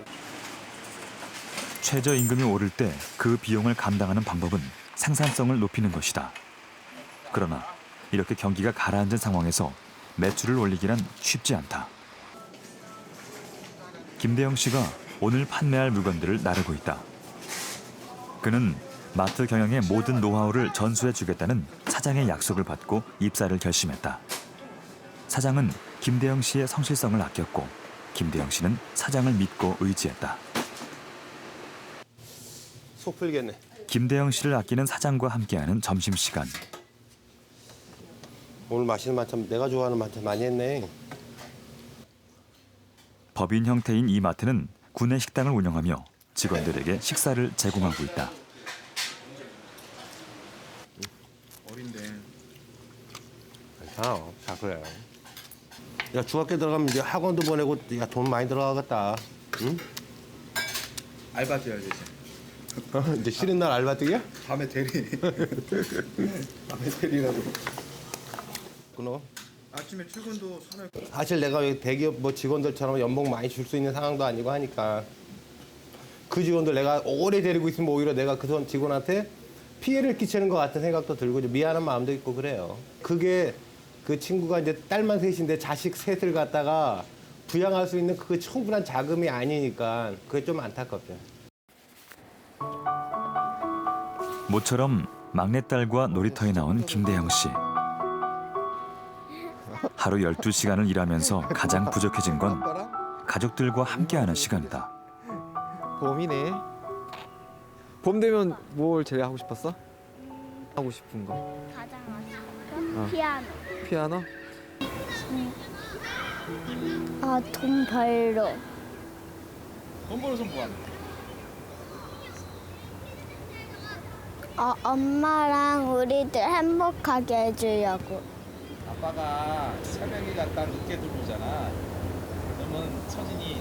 최저임금이 오를 때 그 비용을 감당하는 방법은 생산성을 높이는 것이다. 그러나 이렇게 경기가 가라앉은 상황에서 매출을 올리기란 쉽지 않다. 김대영 씨가 오늘 판매할 물건들을 나르고 있다. 그는 마트 경영의 모든 노하우를 전수해 주겠다는 사장의 약속을 받고 입사를 결심했다. 사장은 김대영 씨의 성실성을 아꼈고 김대영 씨는 사장을 믿고 의지했다. 속 풀겠네. 김대영 씨를 아끼는 사장과 함께하는 점심시간. 오늘 맛있는 만찬 내가 좋아하는 만찬 많이 했네. 법인 형태인 이 마트는 구내 식당을 운영하며 직원들에게 식사를 제공하고 있다. 어린데. 괜찮아. 자 그래. 야 중학교 들어가면 이제 학원도 보내고 야 돈 많이 들어가겠다. 응? 알바 뛰어야지. 이제 쉬는 날 알바 뛰기야? 밤에 대리. 밤에 대리라고. 끊어. 아침에 출근도 선을. 사실 내가 여기 대기업 뭐 직원들처럼 연봉 많이 줄 수 있는 상황도 아니고 하니까 그 직원들 내가 오래 데리고 있으면 오히려 내가 그 직원한테 피해를 끼치는 것 같은 생각도 들고 미안한 마음도 있고 그래요. 그게 그 친구가 이제 딸만 셋인데 자식 셋을 갖다가 부양할 수 있는 그 충분한 자금이 아니니까 그게 좀 안타깝죠. 모처럼 막내딸과 놀이터에 나온 김대영 씨. 하루 12시간을 일하면서 가장 부족해진 건 가족들과 함께하는 시간이다. 봄이네. 봄 되면 뭘 제일 하고 싶었어? 하고 싶은 거? 가장 아쉽고 피아노. 피아노? 돈 벌러. 돈 벌어서 뭐하는? 엄마랑 우리들 행복하게 해주려고. 아빠가 새벽에 갔다 늦게 들어오잖아. 그러면 서진이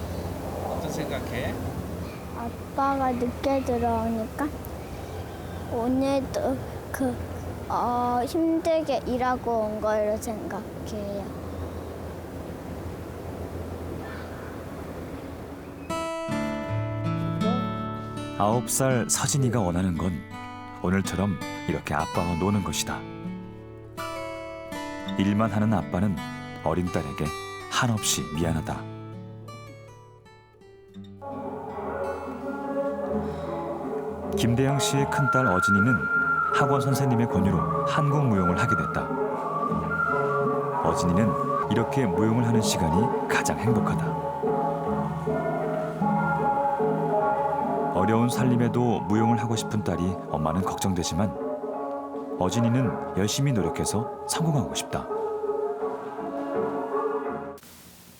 어떤 생각해? 아빠가 늦게 들어오니까 오늘도 힘들게 일하고 온 걸로 생각해요. 아홉 살 서진이가 원하는 건 오늘처럼 이렇게 아빠와 노는 것이다. 일만 하는 아빠는 어린 딸에게 한없이 미안하다. 김대영 씨의 큰딸 어진이는 학원 선생님의 권유로 한국 무용을 하게 됐다. 어진이는 이렇게 무용을 하는 시간이 가장 행복하다. 어려운 살림에도 무용을 하고 싶은 딸이 엄마는 걱정되지만 어진이는 열심히 노력해서 성공하고 싶다.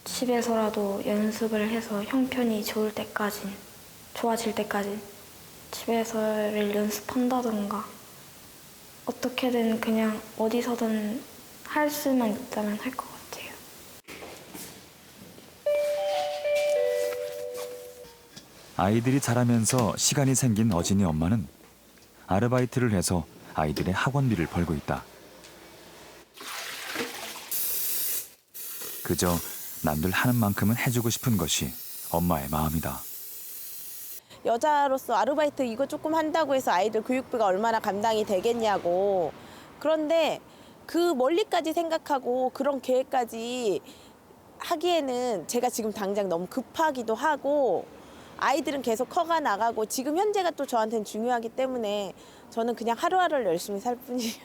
집에서라도 연습을 해서 형편이 좋아질 때까지 집에서를 연습한다던가 어떻게든 그냥 어디서든 할 수만 있다면 할 것 같아요. 아이들이 자라면서 시간이 생긴 어진이 엄마는 아르바이트를 해서 아이들의 학원비를 벌고 있다. 그저 남들 하는 만큼은 해주고 싶은 것이 엄마의 마음이다. 여자로서 아르바이트 이거 조금 한다고 해서 아이들 교육비가 얼마나 감당이 되겠냐고. 그런데 그 멀리까지 생각하고 그런 계획까지 하기에는 제가 지금 당장 너무 급하기도 하고 아이들은 계속 커가 나가고 지금 현재가 또 저한테는 중요하기 때문에 저는 그냥 하루하루를 열심히 살 뿐이에요.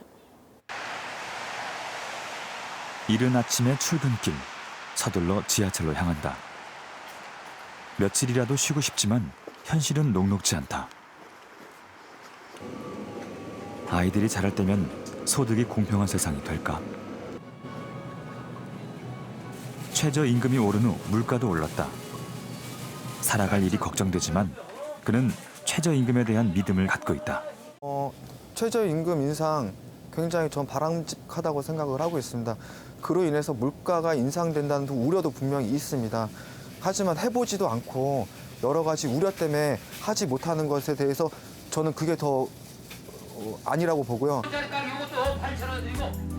이른 아침의 출근길, 서둘러 지하철로 향한다. 며칠이라도 쉬고 싶지만 현실은 녹록지 않다. 아이들이 자랄 때면 소득이 공평한 세상이 될까? 최저임금이 오른 후 물가도 올랐다. 살아갈 일이 걱정되지만 그는 최저임금에 대한 믿음을 갖고 있다. 최저임금 인상 굉장히 전 바람직하다고 생각을 하고 있습니다. 그로 인해서 물가가 인상된다는 우려도 분명히 있습니다. 하지만 해보지도 않고 여러 가지 우려 때문에 하지 못하는 것에 대해서 저는 그게 더 아니라고 보고요.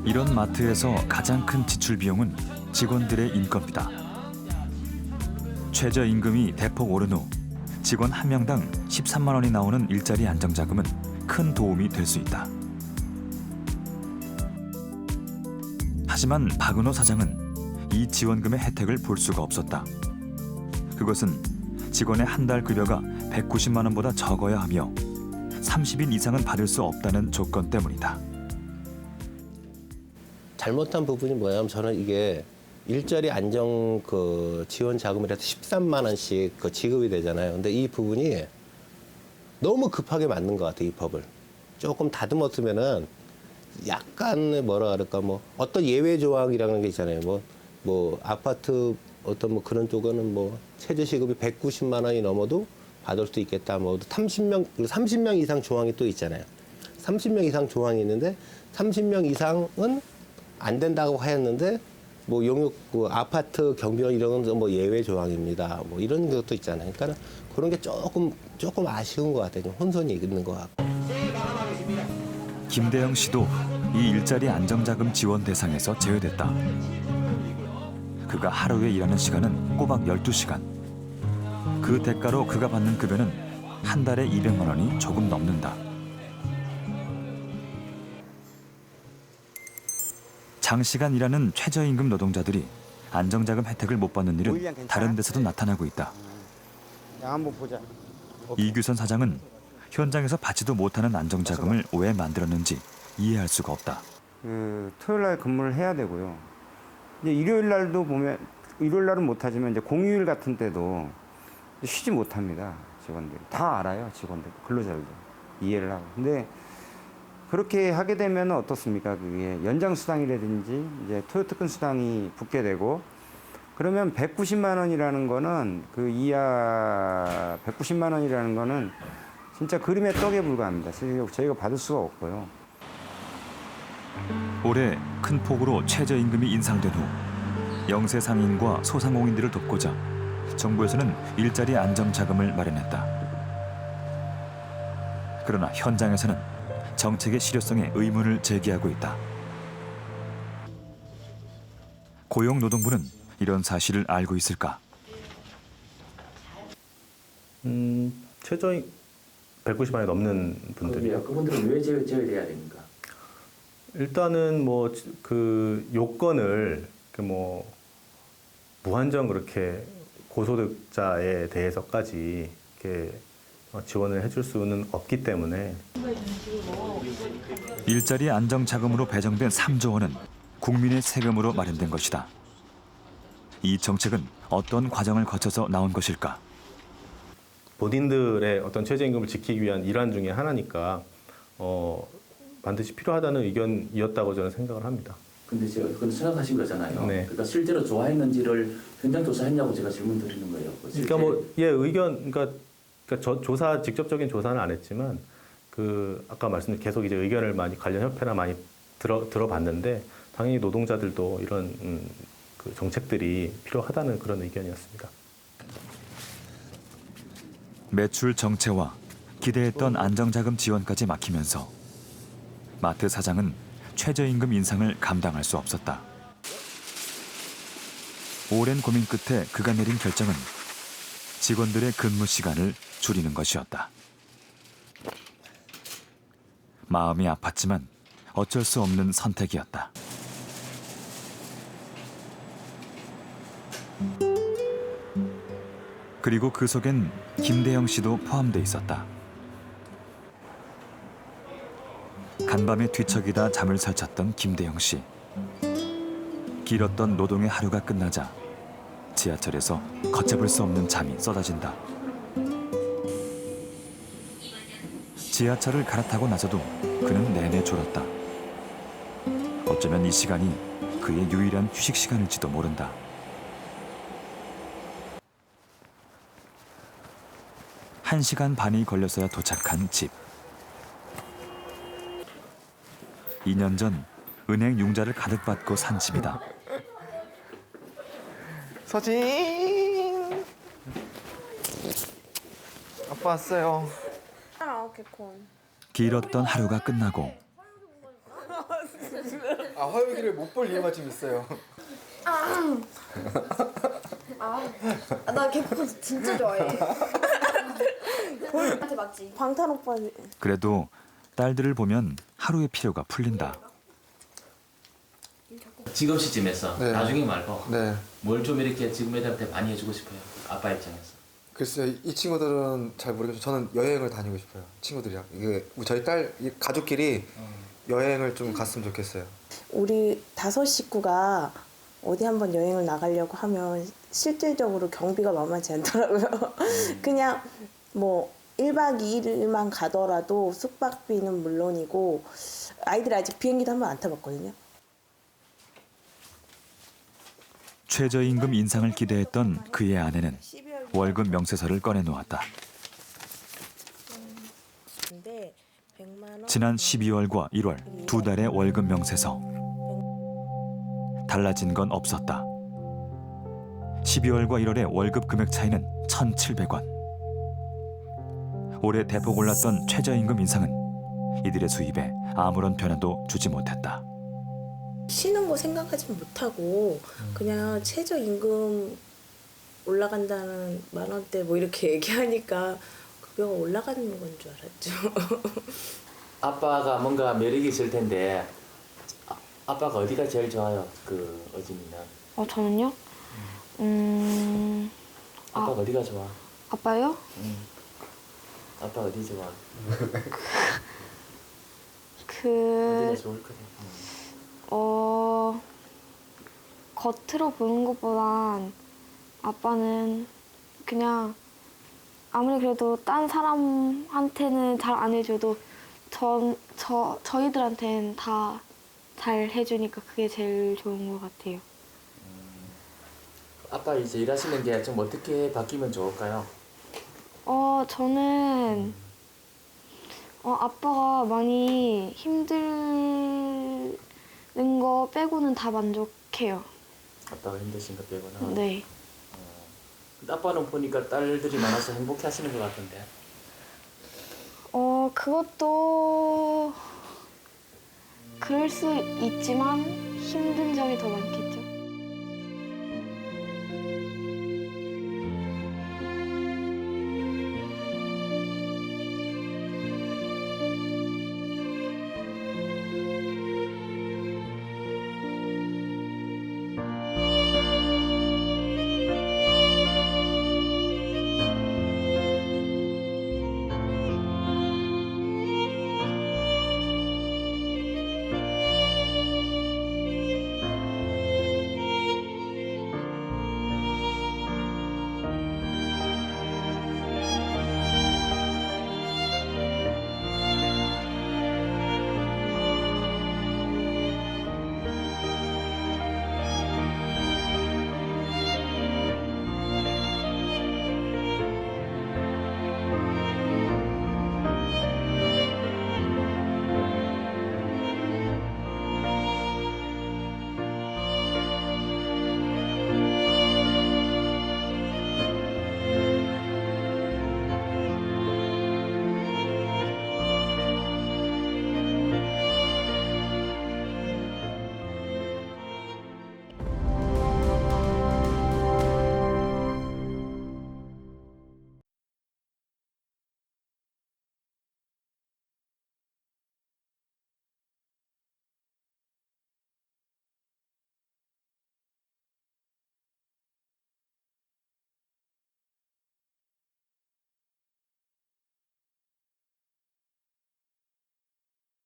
이런 마트에서 가장 큰 지출 비용은 직원들의 인건비다. 최저임금이 대폭 오른 후 직원 한 명당 13만 원이 나오는 일자리 안정자금은 큰 도움이 될 수 있다. 하지만 박은호 사장은 이 지원금의 혜택을 볼 수가 없었다. 그것은 직원의 한 달 급여가 190만 원보다 적어야 하며 30일 이상은 받을 수 없다는 조건 때문이다. 잘못한 부분이 뭐냐면 저는 이게 일자리 안정 지원 자금이라서 13만 원씩 지급이 되잖아요. 근데 이 부분이 너무 급하게 만든 것 같아요, 이 법을. 조금 다듬었으면은 약간 뭐라 그럴까 어떤 예외 조항이라는 게 있잖아요. 뭐 아파트 어떤 그런 쪽은 최저 시급이 190만 원이 넘어도 받을 수 있겠다. 30명 이상 조항이 또 있잖아요. 30명 이상 조항이 있는데 30명 이상은 안 된다고 하였는데 용역 아파트 경비원 이런 건 예외 조항입니다. 이런 것도 있잖아요. 그러니까 그런 게 조금 아쉬운 것 같아요. 좀 혼선이 있는 것 같고. 김대영 씨도 이 일자리 안정자금 지원 대상에서 제외됐다. 그가 하루에 일하는 시간은 꼬박 12시간. 그 대가로 그가 받는 급여는 한 달에 200만 원이 조금 넘는다. 장시간 일하는 최저임금 노동자들이 안정자금 혜택을 못 받는 일은 다른 데서도 나타나고 있다. 한번 보자. 이규선 사장은 현장에서 받지도 못하는 안정자금을 왜 만들었는지 이해할 수가 없다. 토요일 날 근무를 해야 되고요. 이제 일요일 날도 보면 일요일 날은 못하지만 이제 공휴일 같은 때도 쉬지 못합니다. 직원들이 다 알아요. 직원들 근로자들도 이해를 하고. 근데 그렇게 하게 되면 어떻습니까? 그게 연장 수당이라든지 이제 토요 특근 수당이 붙게 되고 그러면 190만 원이라는 거는 그 이하 190만 원이라는 거는 진짜 그림의 떡에 불과합니다. 저희가 받을 수가 없고요. 올해 큰 폭으로 최저임금이 인상된 후 영세 상인과 소상공인들을 돕고자 정부에서는 일자리 안정자금을 마련했다. 그러나 현장에서는 정책의 실효성에 의문을 제기하고 있다. 고용노동부는 이런 사실을 알고 있을까? 최저 190만 원이 넘는 분들이요. 그분들은 왜 제외돼야 됩니까? 일단은 그 요건을 무한정 그렇게 고소득자에 대해서까지 이렇게 지원을 해줄 수는 없기 때문에 일자리 안정자금으로 배정된 3조 원은 국민의 세금으로 마련된 것이다. 이 정책은 어떤 과정을 거쳐서 나온 것일까? 본인들의 어떤 최저임금을 지키기 위한 일환 중에 하나니까 반드시 필요하다는 의견이었다고 저는 생각을 합니다. 근데 제가 그건 생각하신 거잖아요. 네. 그러니까 실제로 좋아했는지를 현장 조사했냐고 제가 질문 드리는 거예요. 그러니까 직접적인 조사는 안 했지만 아까 말씀드린 계속 이제 의견을 많이 관련 협회나 많이 들어봤는데 당연히 노동자들도 이런 그 정책들이 필요하다는 그런 의견이었습니다. 매출 정체와 기대했던 안정자금 지원까지 막히면서 마트 사장은 최저임금 인상을 감당할 수 없었다. 오랜 고민 끝에 그가 내린 결정은 직원들의 근무 시간을 줄이는 것이었다. 마음이 아팠지만 어쩔 수 없는 선택이었다. 그리고 그 속엔 김대영 씨도 포함돼 있었다. 간밤에 뒤척이다 잠을 설쳤던 김대영 씨. 길었던 노동의 하루가 끝나자 지하철에서 걷잡을 수 없는 잠이 쏟아진다. 지하철을 갈아타고 나서도 그는 내내 졸았다. 어쩌면 이 시간이 그의 유일한 휴식 시간일지도 모른다. 1시간 반이 걸려서야 도착한 집. 2년 전 은행 융자를 가득 받고 산 집이다. 서진 아빠 왔어요. 길었던 하루가 끝나고 화요일에 못 볼 이유가 좀 있어요. 나 개콘 진짜 좋아해. 볼한테 맞지? 방탄 오빠. 그래도 딸들을 보면 하루의 피로가 풀린다. 지금 시점에서 네. 나중에 말고 네. 뭘 좀 이렇게 지금 애들한테 많이 해주고 싶어요. 아빠 입장에서. 글쎄요, 이 친구들은 잘 모르겠어요. 저는 여행을 다니고 싶어요. 친구들이랑. 이게 저희 딸 가족끼리 여행을 좀 갔으면 좋겠어요. 우리 5 식구가 어디 한번 여행을 나가려고 하면 실질적으로 경비가 만만치 않더라고요. 그냥 뭐 1박 2일만 가더라도 숙박비는 물론이고 아이들 아직 비행기도 한번 안 타봤거든요. 최저임금 인상을 기대했던 그의 아내는 월급 명세서를 꺼내놓았다. 지난 12월과 1월 2달의 월급 명세서. 달라진 건 없었다. 12월과 1월의 월급 금액 차이는 1,700원. 올해 대폭 올랐던 최저임금 인상은 이들의 수입에 아무런 변화도 주지 못했다. 쉬는 거 생각하지 못하고 그냥 최저임금 올라간다는 10,000원대 뭐 이렇게 얘기하니까 급여가 올라가는 건 줄 알았죠. 아빠가 뭔가 매력이 있을 텐데 아빠가 어디가 제일 좋아요? 그 어진이는. 저는요? 아빠가 어디가 좋아? 아빠요? 아빠 어디 좋아? 그 어디가 좋을 거야? 겉으로 보는 것보단 아빠는 그냥 아무리 그래도 딴 사람한테는 잘 안 해줘도 저희들한테는 다 잘 해주니까 그게 제일 좋은 것 같아요. 아빠 이제 일하시는 게 좀 어떻게 바뀌면 좋을까요? 저는 아빠가 많이 힘드는 거 빼고는 다 만족해요. 아빠가 힘드신 거 빼고는? 네. 근데 아빠는 보니까 딸들이 많아서 행복해 하시는 것 같은데. 그것도 그럴 수 있지만 힘든 점이 더 많겠죠.